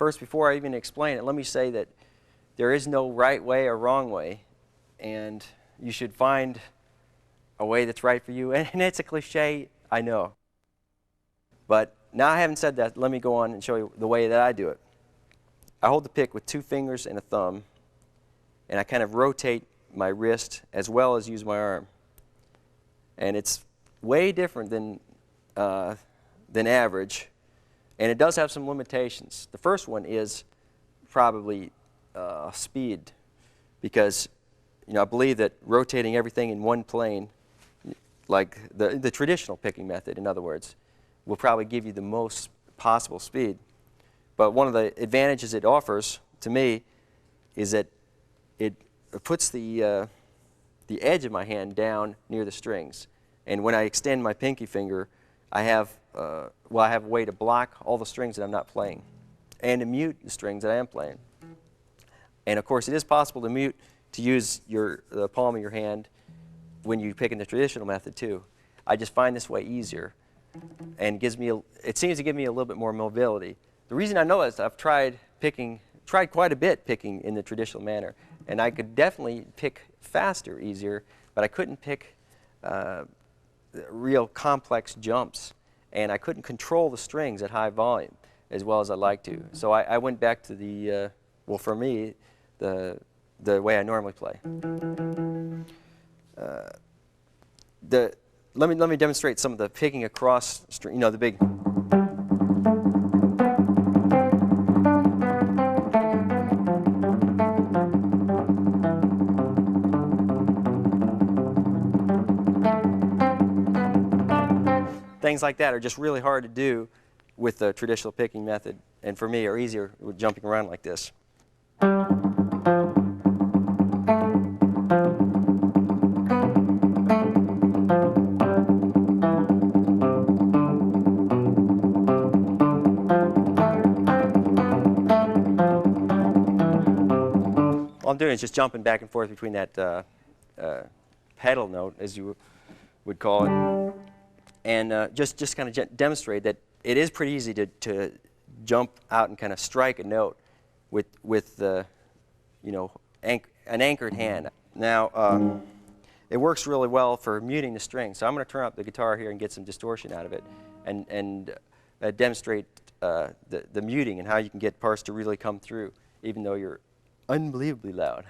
first, before I even explain it, let me say that there is no right way or wrong way, and you should find a way that's right for you. And it's a cliche, I know. But now I haven't said that, let me go on and show you the way that I do it. I hold the pick with 2 fingers and a thumb, and I kind of rotate my wrist as well as use my arm. And it's way different than average, and it does have some limitations. The first one is probably speed, because I believe that rotating everything in one plane, like the traditional picking method, in other words, will probably give you the most possible speed. But one of the advantages it offers to me is that it puts the edge of my hand down near the strings. And when I extend my pinky finger, I have a way to block all the strings that I'm not playing and to mute the strings that I am playing. And of course, it is possible to use the palm of your hand when you pick in the traditional method too. I just find this way easier, and it seems to give me a little bit more mobility. The reason I know is I've tried quite a bit picking in the traditional manner, and I could definitely pick faster, easier, but I couldn't pick real complex jumps, and I couldn't control the strings at high volume as well as I'd like to. So I went back to the, well, for me, the way I normally play. Let me demonstrate some of the picking across string, the big. Things like that are just really hard to do with the traditional picking method, and for me are easier with jumping around like this. All I'm doing is just jumping back and forth between that pedal note, as you would call it, and just kind of demonstrate that it is pretty easy to jump out and kind of strike a note with an anchored hand. Now, it works really well for muting the string. So I'm going to turn up the guitar here and get some distortion out of it, and demonstrate the muting and how you can get parts to really come through, even though you're unbelievably loud.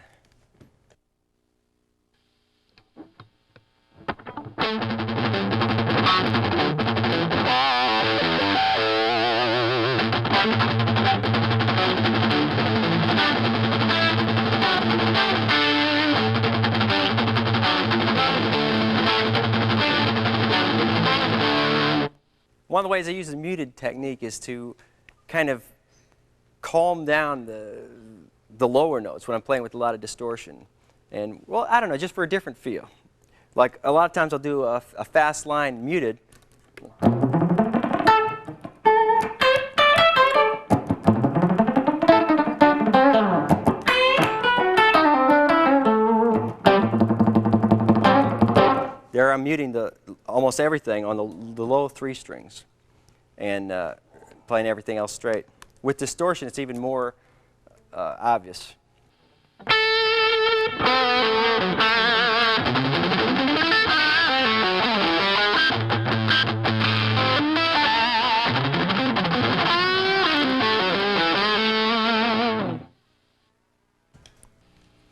One of the ways I use the muted technique is to kind of calm down the lower notes when I'm playing with a lot of distortion. And, well, I don't know, just for a different feel. Like, a lot of times I'll do a fast line muted. There I'm muting almost everything on the low 3 strings and playing everything else straight. With distortion, it's even more obvious.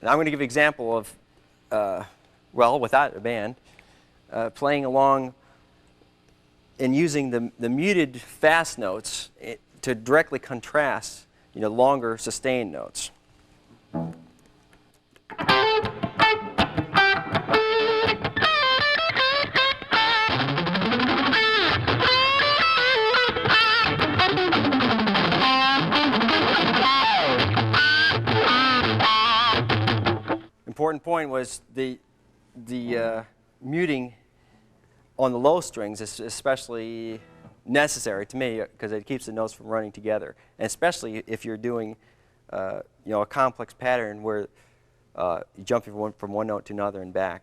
And I'm going to give an example of, well, without a band, playing along and using the muted fast notes to directly contrast, longer sustained notes. Important point was the muting on the low strings is especially necessary to me because it keeps the notes from running together, and especially if you're doing a complex pattern where you're jumping from one note to another and back.